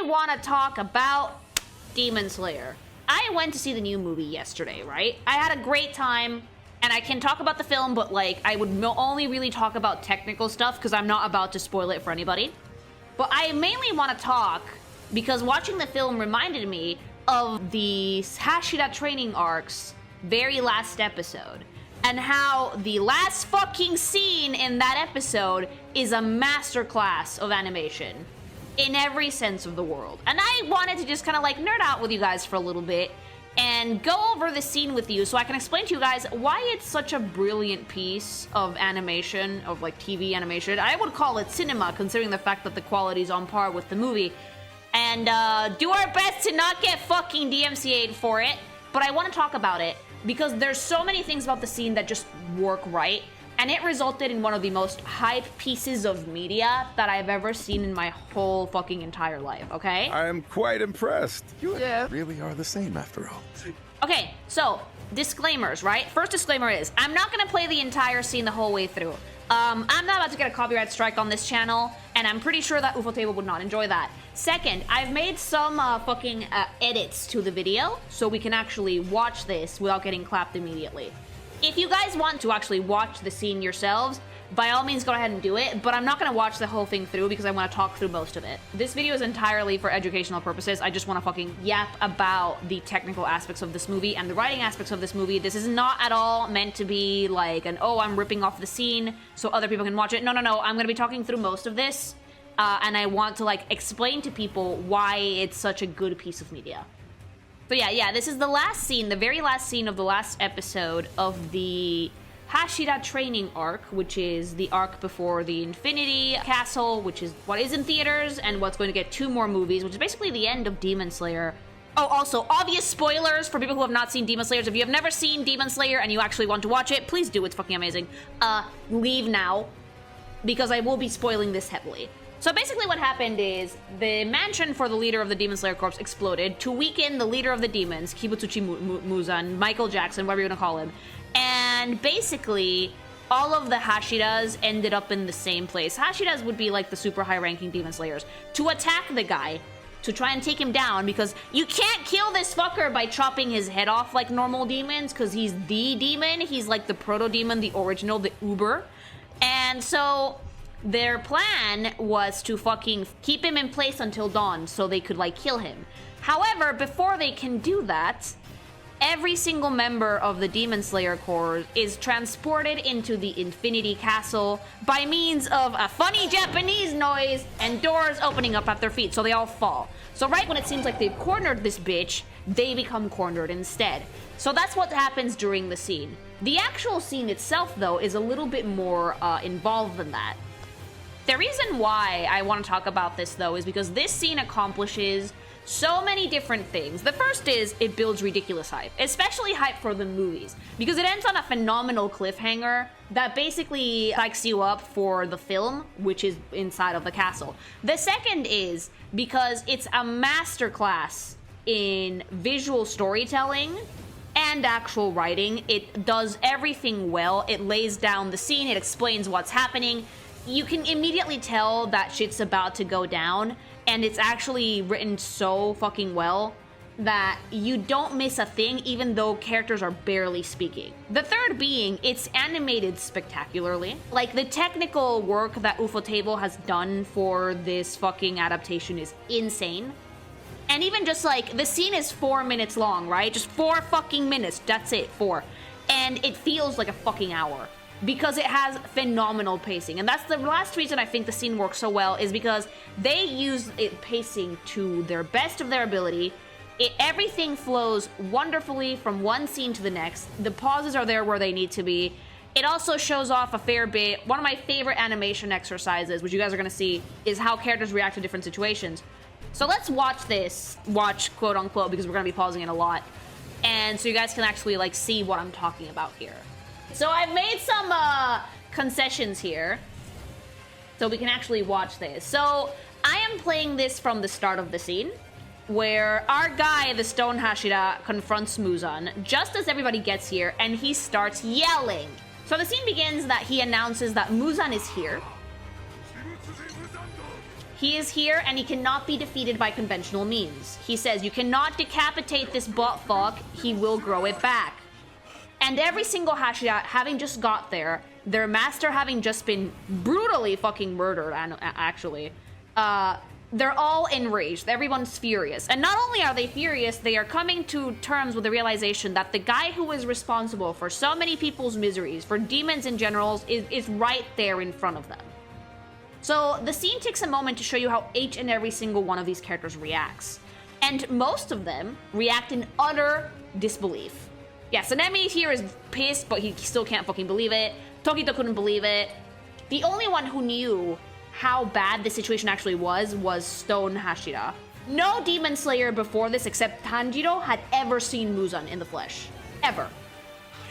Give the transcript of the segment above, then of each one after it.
want to talk about Demon Slayer. I went to see the new movie yesterday, right? I had a great time, and I can talk about the film, but like, I would only really talk about technical stuff because I'm not about to spoil it for anybody. But I mainly want to talk because watching the film reminded me of the Hashira training arc's very last episode, and how the last fucking scene in that episode is a masterclass of animation in every sense of the world. And I wanted to just kind of like nerd out with you guys for a little bit and go over the scene with you so I can explain to you guys why it's such a brilliant piece of animation, of like TV animation. I would call it cinema, considering the fact that the quality is on par with the movie. And do our best to not get fucking DMCA'd for it, but I want to talk about it because there's so many things about the scene that just work right, and it resulted in one of the most hype pieces of media that I've ever seen in my whole fucking entire life, okay? I'm quite impressed. You really are the same after all. Okay, so, disclaimers, right? First disclaimer is, I'm not gonna play the entire scene the whole way through. I'm not about to get a copyright strike on this channel, and I'm pretty sure that Ufotable would not enjoy that. Second, I've made some fucking edits to the video, so we can actually watch this without getting clapped immediately. If you guys want to actually watch the scene yourselves, by all means go ahead and do it, but I'm not going to watch the whole thing through because I want to talk through most of it. This video is entirely for educational purposes. I just want to fucking yap about the technical aspects of this movie and the writing aspects of this movie. This is not at all meant to be like an, oh, I'm ripping off the scene so other people can watch it. No, no, no. I'm going to be talking through most of this, and I want to like explain to people why it's such a good piece of media. So yeah, this is the last scene, the very last scene of the last episode of the Hashira training arc, which is the arc before the Infinity Castle, which is what is in theaters and what's going to get 2 more movies, which is basically the end of Demon Slayer. Oh, also, obvious spoilers for people who have not seen Demon Slayer. If you have never seen Demon Slayer and you actually want to watch it, please do. It's fucking amazing. Leave now, because I will be spoiling this heavily. So basically what happened is the mansion for the leader of the Demon Slayer Corps exploded to weaken the leader of the demons, Kibutsuchi Muzan, Michael Jackson, whatever you want to call him. And basically, all of the Hashiras ended up in the same place. Hashiras would be like the super high-ranking Demon Slayers. To attack the guy, to try and take him down, because you can't kill this fucker by chopping his head off like normal demons, because he's the demon. He's like the proto-demon, the original, the uber. And so their plan was to fucking keep him in place until dawn so they could like kill him. However, before they can do that, every single member of the Demon Slayer Corps is transported into the Infinity Castle by means of a funny Japanese noise and doors opening up at their feet, so they all fall. So right when it seems like they've cornered this bitch, they become cornered instead. So that's what happens during the scene. The actual scene itself, though, is a little bit more involved than that. The reason why I want to talk about this, though, is because this scene accomplishes so many different things. The first is it builds ridiculous hype, especially hype for the movies, because it ends on a phenomenal cliffhanger that basically psychs you up for the film, which is inside of the castle. The second is because it's a masterclass in visual storytelling and actual writing. It does everything well. It lays down the scene. It explains what's happening. You can immediately tell that shit's about to go down, and it's actually written so fucking well that you don't miss a thing even though characters are barely speaking. The third being, it's animated spectacularly. Like, the technical work that Ufotable has done for this fucking adaptation is insane. And even just like, the scene is 4 minutes long, right? Just 4 fucking minutes, that's it, 4. And it feels like a fucking hour, because it has phenomenal pacing. And that's the last reason I think the scene works so well, is because they use it pacing to their best of their ability. Everything flows wonderfully from one scene to the next. The pauses are there where they need to be. It also shows off a fair bit. One of my favorite animation exercises, which you guys are going to see, is how characters react to different situations. So let's watch this, watch quote unquote, because we're going to be pausing it a lot. And so you guys can actually like see what I'm talking about here. So I've made some concessions here, so we can actually watch this. So I am playing this from the start of the scene, where our guy, the Stone Hashira, confronts Muzan just as everybody gets here, and he starts yelling. So the scene begins that he announces that Muzan is here. He is here and he cannot be defeated by conventional means. He says, you cannot decapitate this butt fuck, he will grow it back. And every single Hashira having just got there, their master having just been brutally fucking murdered, actually, they're all enraged. Everyone's furious. And not only are they furious, they are coming to terms with the realization that the guy who is responsible for so many people's miseries, for demons in general, is right there in front of them. So the scene takes a moment to show you how each and every single one of these characters reacts. And most of them react in utter disbelief. Yes, Sanemi here is pissed, but he still can't fucking believe it. Tokito couldn't believe it. The only one who knew how bad the situation actually was Stone Hashira. No Demon Slayer before this except Tanjiro had ever seen Muzan in the flesh. Ever.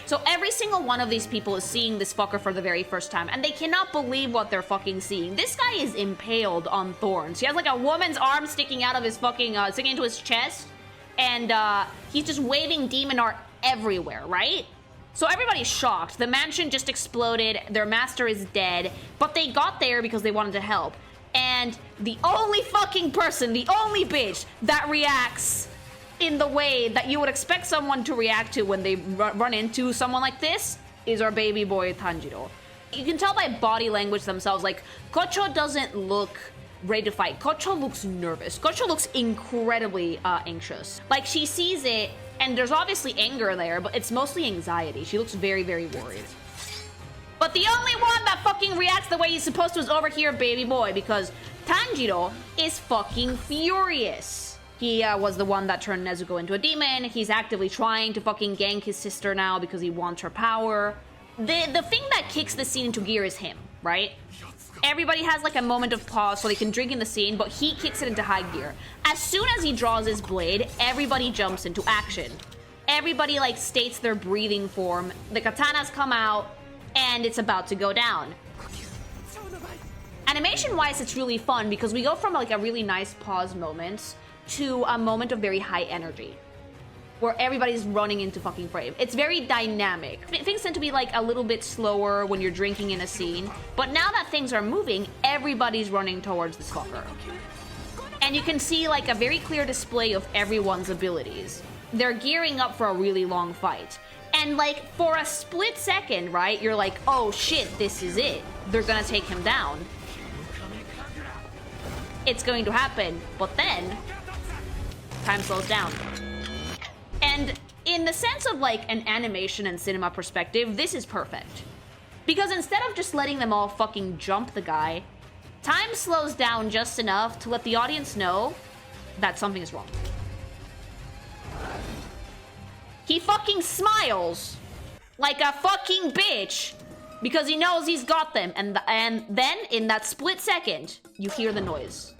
So every single one of these people is seeing this fucker for the very first time, and they cannot believe what they're fucking seeing. This guy is impaled on thorns. He has like a woman's arm sticking out of his fucking, sticking into his chest, and he's just waving demon art everywhere, right? So everybody's shocked. The mansion just exploded, their master is dead, but they got there because they wanted to help. And the only fucking person, the only bitch that reacts in the way that you would expect someone to react to when they run into someone like this is our baby boy Tanjiro. You can tell by body language themselves, like, Kocho doesn't look ready to fight. Kocho looks nervous. Kocho looks incredibly anxious. Like, she sees it, and there's obviously anger there, but it's mostly anxiety. She looks very, very worried. But the only one that fucking reacts the way he's supposed to is over here, baby boy, because Tanjiro is fucking furious. He was the one that turned Nezuko into a demon. He's actively trying to fucking gank his sister now because he wants her power. The thing that kicks the scene into gear is him, right? Everybody has like a moment of pause so they can drink in the scene, but he kicks it into high gear. As soon as he draws his blade, everybody jumps into action. Everybody like states their breathing form. The katanas come out, and it's about to go down. Animation-wise, it's really fun because we go from like a really nice pause moment to a moment of very high energy, where everybody's running into fucking frame. It's very dynamic. Things tend to be like a little bit slower when you're drinking in a scene, but now that things are moving, everybody's running towards this fucker. And you can see like a very clear display of everyone's abilities. They're gearing up for a really long fight. And like for a split second, right, you're like, oh shit, this is it. They're gonna take him down. It's going to happen, but then time slows down. And in the sense of like an animation and cinema perspective, this is perfect. Because instead of just letting them all fucking jump the guy, time slows down just enough to let the audience know that something is wrong. He fucking smiles like a fucking bitch because he knows he's got them. And then in that split second, you hear the noise.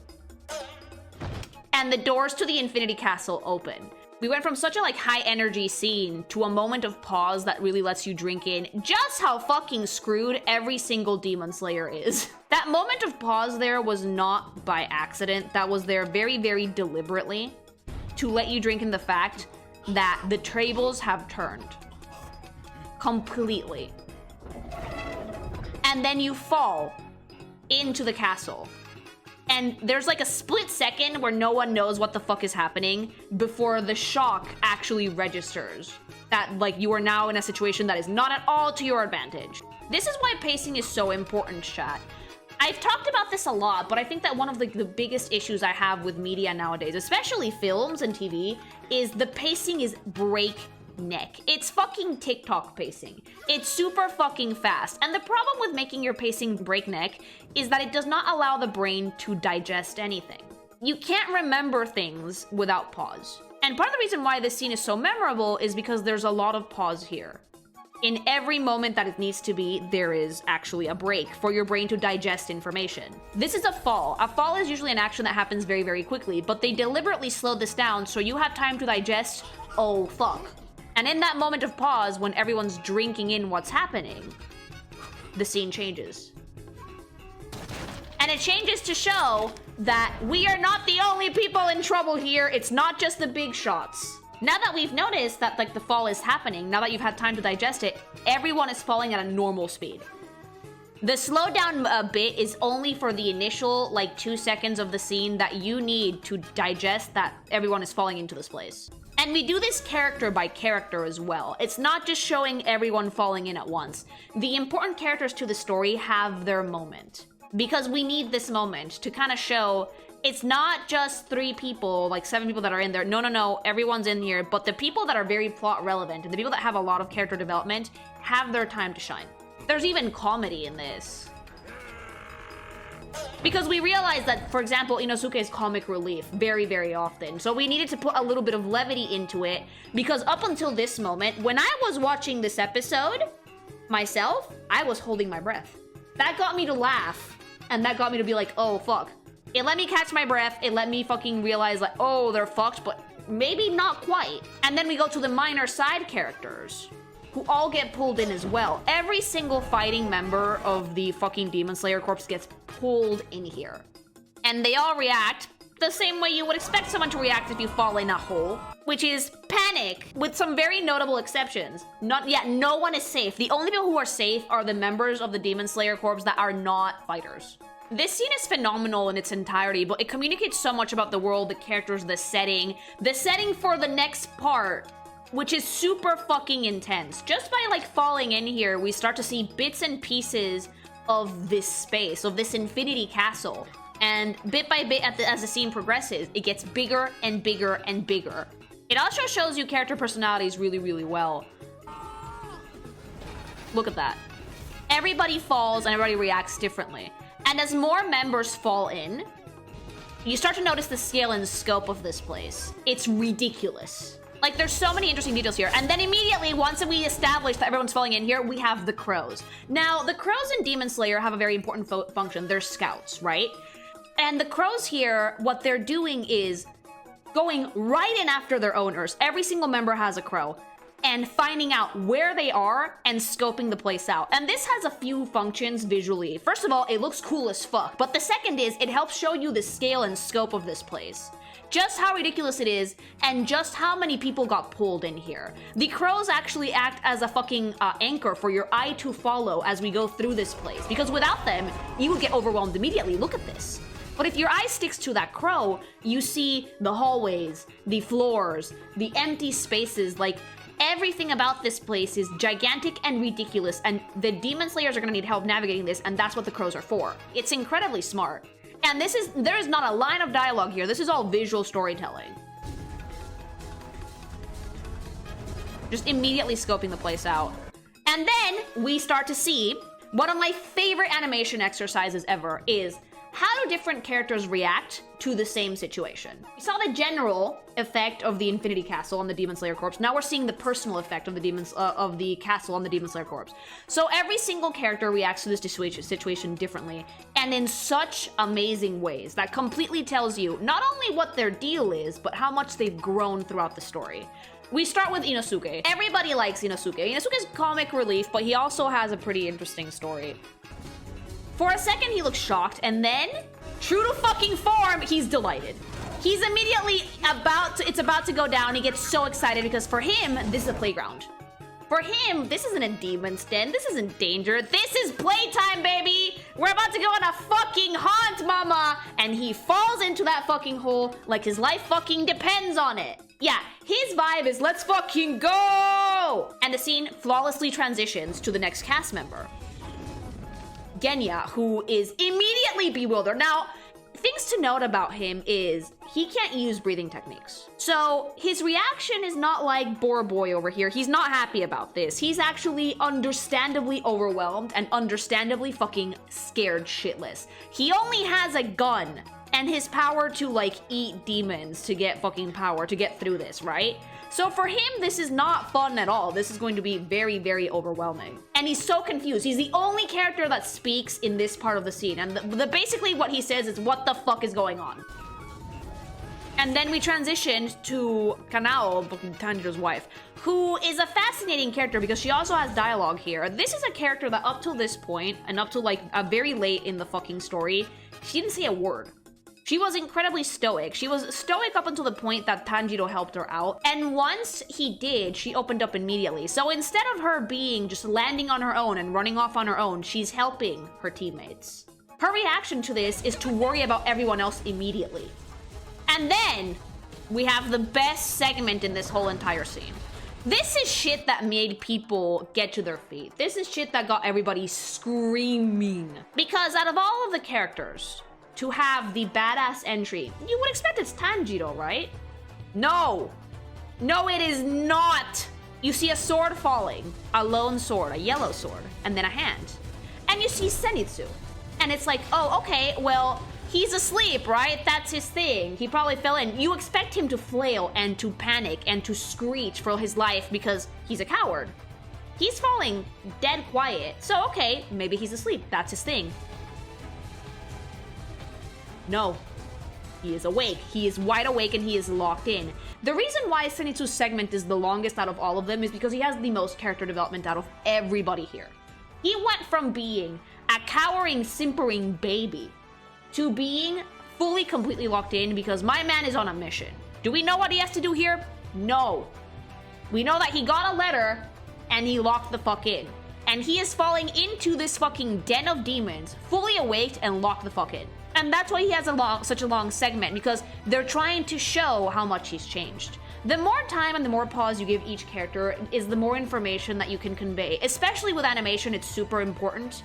And the doors to the Infinity Castle open. We went from such a like high energy scene to a moment of pause that really lets you drink in just how fucking screwed every single Demon Slayer is. That moment of pause there was not by accident. That was there very, very deliberately to let you drink in the fact that the tables have turned completely. And then you fall into the castle. And there's like a split second where no one knows what the fuck is happening before the shock actually registers. That like you are now in a situation that is not at all to your advantage. This is why pacing is so important, chat. I've talked about this a lot, but I think that one of the biggest issues I have with media nowadays, especially films and TV, is the pacing is breakneck. It's fucking TikTok pacing. It's super fucking fast. And the problem with making your pacing breakneck is that it does not allow the brain to digest anything. You can't remember things without pause. And part of the reason why this scene is so memorable is because there's a lot of pause here. In every moment that it needs to be, there is actually a break for your brain to digest information. This is a fall. A fall is usually an action that happens very, very quickly, but they deliberately slowed this down so you have time to digest, oh fuck. And in that moment of pause, when everyone's drinking in what's happening, the scene changes. And it changes to show that we are not the only people in trouble here. It's not just the big shots. Now that we've noticed that like the fall is happening, now that you've had time to digest it, everyone is falling at a normal speed. The slowdown bit is only for the initial, like, 2 seconds of the scene that you need to digest that everyone is falling into this place. And we do this character by character as well. It's not just showing everyone falling in at once. The important characters to the story have their moment. Because we need this moment to kind of show it's not just 3 people, like 7 people that are in there. No, everyone's in here. But the people that are very plot relevant and the people that have a lot of character development have their time to shine. There's even comedy in this. Because we realize that, for example, Inosuke is comic relief very, very often. So we needed to put a little bit of levity into it. Because up until this moment, when I was watching this episode, myself, I was holding my breath. That got me to laugh. And that got me to be like, oh, fuck. It let me catch my breath. It let me fucking realize, like, oh, they're fucked, but maybe not quite. And then we go to the minor side characters, who all get pulled in as well. Every single fighting member of the fucking Demon Slayer Corps gets pulled in here. And they all react the same way you would expect someone to react if you fall in a hole, which is panic, with some very notable exceptions. No one is safe. The only people who are safe are the members of the Demon Slayer Corps that are not fighters. This scene is phenomenal in its entirety, but it communicates so much about the world, the characters, the setting for the next part, which is super fucking intense. Just by, like, falling in here, we start to see bits and pieces of this space, of this infinity castle. And bit by bit, as the scene progresses, it gets bigger and bigger and bigger. It also shows you character personalities really, really well. Look at that. Everybody falls and everybody reacts differently. And as more members fall in, you start to notice the scale and scope of this place. It's ridiculous. Like, there's so many interesting details here. And then immediately, once we establish that everyone's falling in here, we have the crows. Now, the crows in Demon Slayer have a very important function. They're scouts, right? And the crows here, what they're doing is going right in after their owners. Every single member has a crow. And finding out where they are and scoping the place out. And this has a few functions visually. First of all, it looks cool as fuck. But the second is, it helps show you the scale and scope of this place. Just how ridiculous it is, and just how many people got pulled in here. The crows actually act as a fucking anchor for your eye to follow as we go through this place. Because without them, you would get overwhelmed immediately. Look at this. But if your eye sticks to that crow, you see the hallways, the floors, the empty spaces, like, everything about this place is gigantic and ridiculous, and the Demon Slayers are gonna need help navigating this, and that's what the crows are for. It's incredibly smart. And there is not a line of dialogue here. This is all visual storytelling. Just immediately scoping the place out. And then we start to see one of my favorite animation exercises ever is how do different characters react to the same situation? We saw the general effect of the Infinity Castle on the Demon Slayer Corps. Now we're seeing the personal effect of the castle on the Demon Slayer Corps. So every single character reacts to this situation differently, and in such amazing ways that completely tells you not only what their deal is, but how much they've grown throughout the story. We start with Inosuke. Everybody likes Inosuke. Inosuke's comic relief, but he also has a pretty interesting story. For a second, he looks shocked, and then, true to fucking form, he's delighted. He's immediately it's about to go down. He gets so excited because for him, this is a playground. For him, this isn't a demon's den. This isn't danger. This is playtime, baby. We're about to go on a fucking haunt, mama. And he falls into that fucking hole like his life fucking depends on it. Yeah, his vibe is let's fucking go. And the scene flawlessly transitions to the next cast member, Genya, who is immediately bewildered. Now, things to note about him is he can't use breathing techniques. So his reaction is not like Boar Boy over here. He's not happy about this. He's actually understandably overwhelmed and understandably fucking scared shitless. He only has a gun and his power to, like, eat demons to get fucking power to get through this, right? So for him, this is not fun at all. This is going to be very, very overwhelming. And he's so confused. He's the only character that speaks in this part of the scene. And basically what he says is, what the fuck is going on? And then we transitioned to Kanao, Tanjiro's wife, who is a fascinating character because she also has dialogue here. This is a character that up till this point, and up to, like, very late in the fucking story, she didn't say a word. She was incredibly stoic. She was stoic up until the point that Tanjiro helped her out. And once he did, she opened up immediately. So instead of her being just landing on her own and running off on her own, she's helping her teammates. Her reaction to this is to worry about everyone else immediately. And then we have the best segment in this whole entire scene. This is shit that made people get to their feet. This is shit that got everybody screaming. Because out of all of the characters to have the badass entry, you would expect it's Tanjiro, right? No. No, it is not. You see a sword falling, a lone sword, a yellow sword, and then a hand. And you see Zenitsu. And it's like, oh, okay, well, he's asleep, right? That's his thing. He probably fell in. You expect him to flail and to panic and to screech for his life because he's a coward. He's falling dead quiet. So, okay, maybe he's asleep. That's his thing. No. He is awake. He is wide awake and he is locked in. The reason why Zenitsu's segment is the longest out of all of them is because he has the most character development out of everybody here. He went from being a cowering, simpering baby to being fully, completely locked in because my man is on a mission. Do we know what he has to do here? No. We know that he got a letter and he locked the fuck in. And he is falling into this fucking den of demons, fully awake and locked the fuck in. And that's why he has such a long segment, because they're trying to show how much he's changed. The more time and the more pause you give each character is the more information that you can convey. Especially with animation, it's super important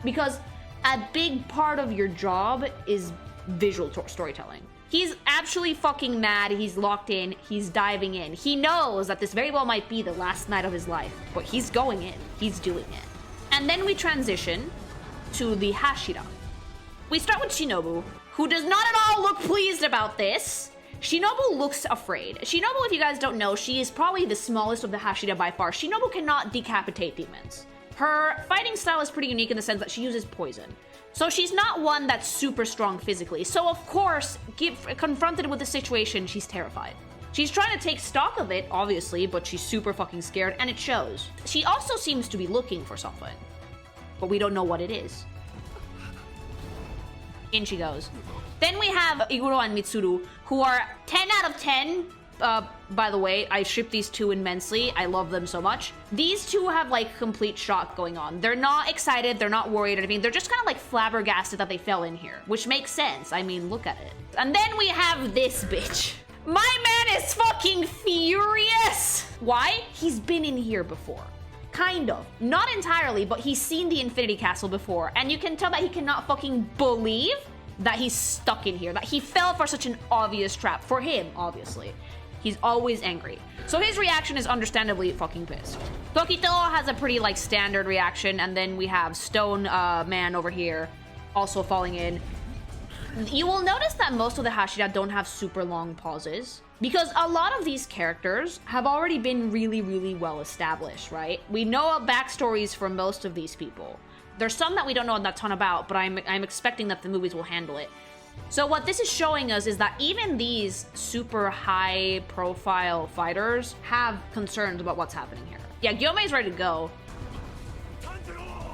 because a big part of your job is visual storytelling. He's actually fucking mad, he's locked in, he's diving in. He knows that this very well might be the last night of his life, but he's going in, he's doing it. And then we transition to the Hashira. We start with Shinobu, who does not at all look pleased about this. Shinobu looks afraid. Shinobu, if you guys don't know, she is probably the smallest of the Hashira by far. Shinobu cannot decapitate demons. Her fighting style is pretty unique in the sense that she uses poison. So she's not one that's super strong physically. So of course, confronted with the situation, she's terrified. She's trying to take stock of it, obviously, but she's super fucking scared, and it shows. She also seems to be looking for something, but we don't know what it is. In she goes. Then we have Iguro and Mitsuru, who are 10 out of 10. By the way, I ship these two immensely. I love them so much. These two have like complete shock going on. They're not excited, they're not worried or anything. They're just kind of like flabbergasted that they fell in here, which makes sense. I mean, look at it. And then we have this bitch. My man is fucking furious. Why? He's been in here before. Kind of. Not entirely, but he's seen the Infinity Castle before, and you can tell that he cannot fucking believe that he's stuck in here, that he fell for such an obvious trap. For him, obviously. He's always angry. So his reaction is understandably fucking pissed. Tokito has a pretty, like, standard reaction, and then we have Stone Man over here also falling in. You will notice that most of the Hashira don't have super long pauses, because a lot of these characters have already been really, really well established, right? We know backstories for most of these people. There's some that we don't know a ton about, but I'm expecting that the movies will handle it. So what this is showing us is that even these super high-profile fighters have concerns about what's happening here. Yeah, Gyomei's ready to go.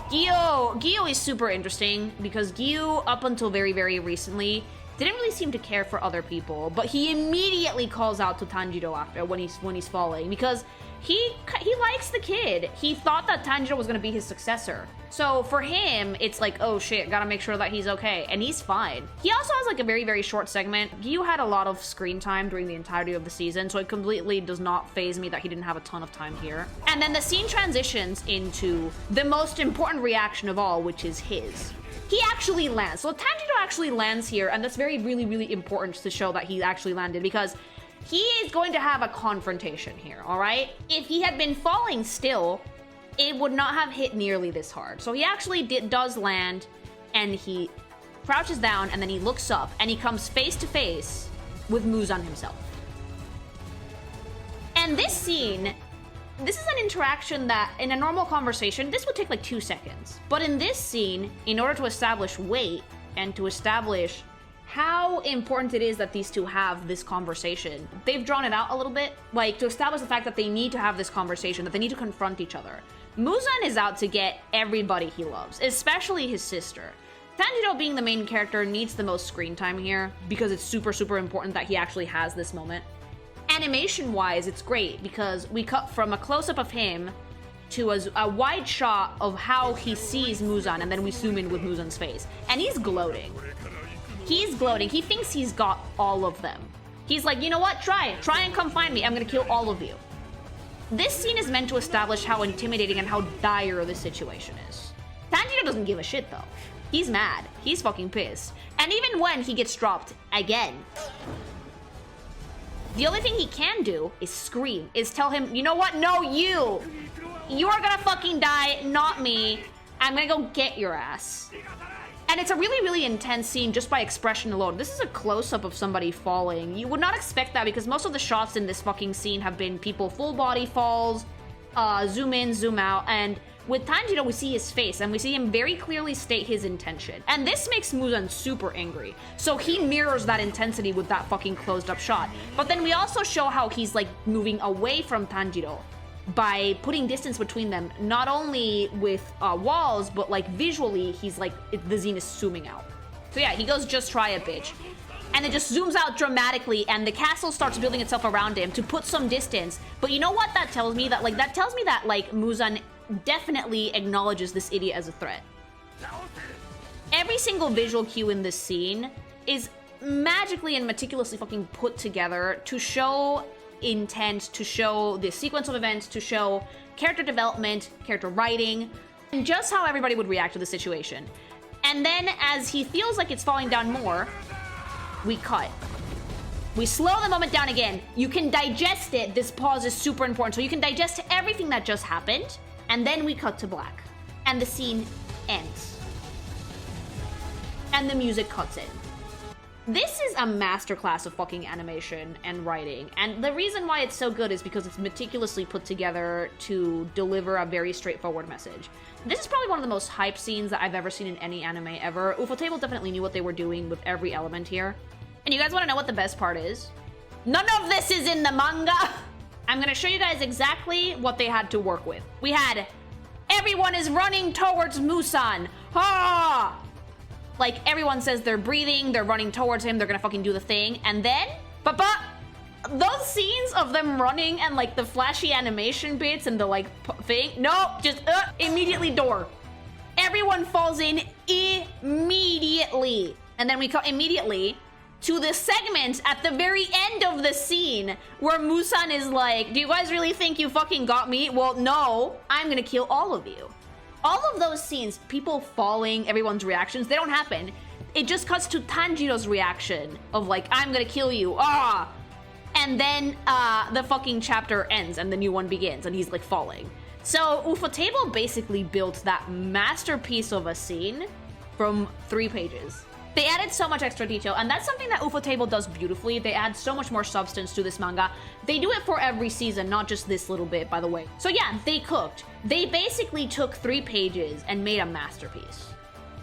Gyo is super interesting because Gyo, up until very, very recently, didn't really seem to care for other people, but he immediately calls out to Tanjiro after when he's falling because he likes the kid. He thought that Tanjiro was gonna be his successor. So for him, it's like, oh shit, gotta make sure that he's okay, and he's fine. He also has like a very, very short segment. Gyu had a lot of screen time during the entirety of the season, so it completely does not faze me that he didn't have a ton of time here. And then the scene transitions into the most important reaction of all, which is his. He actually lands. So Tanjiro actually lands here, and that's very, really, really important to show that he actually landed because he is going to have a confrontation here, all right? If he had been falling still, it would not have hit nearly this hard. So he actually does land, and he crouches down, and then he looks up, and he comes face to face with Muzan himself. And this scene, this is an interaction that, in a normal conversation, this would take like 2 seconds. But in this scene, in order to establish weight, and to establish how important it is that these two have this conversation, they've drawn it out a little bit, like to establish the fact that they need to have this conversation, that they need to confront each other. Muzan is out to get everybody he loves, especially his sister. Tanjiro, being the main character, needs the most screen time here because it's super, super important that he actually has this moment. Animation-wise, it's great because we cut from a close-up of him to a wide shot of how he sees Muzan, and then we zoom in with Muzan's face. And he's gloating. He's gloating. He thinks he's got all of them. He's like, you know what? Try and come find me. I'm gonna kill all of you. This scene is meant to establish how intimidating and how dire the situation is. Tanjiro doesn't give a shit, though. He's mad. He's fucking pissed. And even when he gets dropped again, the only thing he can do is scream, is tell him, you know what? No, you! You are gonna fucking die, not me. I'm gonna go get your ass. And it's a really, really intense scene just by expression alone. This is a close-up of somebody falling. You would not expect that because most of the shots in this fucking scene have been people full body falls, zoom in, zoom out, and with Tanjiro, we see his face, and we see him very clearly state his intention. And this makes Muzan super angry. So he mirrors that intensity with that fucking closed-up shot. But then we also show how he's, like, moving away from Tanjiro by putting distance between them, not only with walls, but, like, visually, he's, like, the scene is zooming out. So yeah, he goes, just try it, bitch. And it just zooms out dramatically, and the castle starts building itself around him to put some distance. But you know what that tells me? That Muzan definitely acknowledges this idiot as a threat. Every single visual cue in this scene is magically and meticulously fucking put together to show intent, to show the sequence of events, to show character development, character writing, and just how everybody would react to the situation. And then as he feels like it's falling down more, we cut. We slow the moment down again. You can digest it. This pause is super important. So you can digest everything that just happened. And then we cut to black. And the scene ends. And the music cuts in. This is a masterclass of fucking animation and writing. And the reason why it's so good is because it's meticulously put together to deliver a very straightforward message. This is probably one of the most hyped scenes that I've ever seen in any anime ever. Ufotable definitely knew what they were doing with every element here. And you guys want to know what the best part is? None of this is in the manga! I'm gonna show you guys exactly what they had to work with. We had, everyone is running towards Muzan. Ha! Like, everyone says they're breathing, they're running towards him, they're gonna fucking do the thing. And then, but those scenes of them running and, like, the flashy animation bits and the, like, thing, no, just, immediately door. Everyone falls in immediately. And then we cut immediately to the segment at the very end of the scene where Muzan is like, do you guys really think you fucking got me? Well, no, I'm gonna kill all of you. All of those scenes, people falling, everyone's reactions, they don't happen. It just cuts to Tanjiro's reaction of like, I'm gonna kill you, ah! And then the fucking chapter ends and the new one begins and he's like falling. So Ufotable basically built that masterpiece of a scene from 3 pages. They added so much extra detail, and that's something that Ufotable does beautifully. They add so much more substance to this manga. They do it for every season, not just this little bit, by the way. So yeah, they cooked. They basically took 3 pages and made a masterpiece.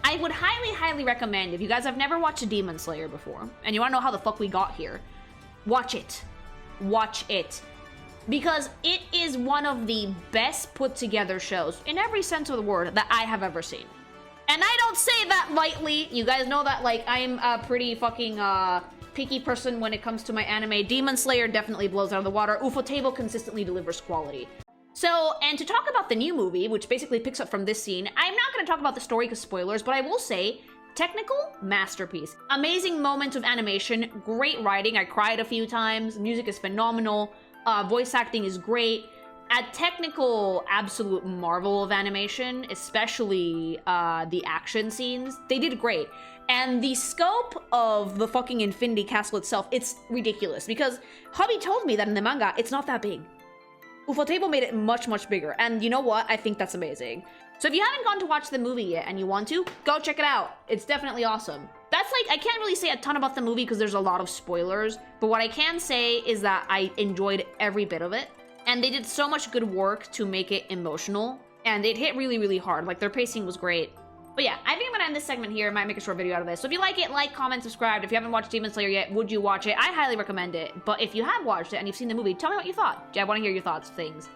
I would highly, highly recommend, if you guys have never watched Demon Slayer before, and you wanna know how the fuck we got here, watch it. Watch it. Because it is one of the best put together shows, in every sense of the word, that I have ever seen. And I don't say that lightly. You guys know that, like, I'm a pretty fucking, picky person when it comes to my anime. Demon Slayer definitely blows out of the water. Ufotable consistently delivers quality. So, and to talk about the new movie, which basically picks up from this scene, I'm not gonna talk about the story because spoilers, but I will say, technical masterpiece. Amazing moment of animation, great writing, I cried a few times, music is phenomenal, voice acting is great. A technical absolute marvel of animation, especially the action scenes, they did great. And the scope of the fucking Infinity Castle itself, it's ridiculous because Hubby told me that in the manga, it's not that big. Ufotable made it much, much bigger. And you know what? I think that's amazing. So if you haven't gone to watch the movie yet and you want to, go check it out. It's definitely awesome. That's like, I can't really say a ton about the movie because there's a lot of spoilers, but what I can say is that I enjoyed every bit of it. And they did so much good work to make it emotional. And it hit really, really hard. Like, their pacing was great. But yeah, I think I'm gonna end this segment here. I might make a short video out of this. So if you like it, like, comment, subscribe. If you haven't watched Demon Slayer yet, would you watch it? I highly recommend it. But if you have watched it and you've seen the movie, tell me what you thought. I want to hear your thoughts, things.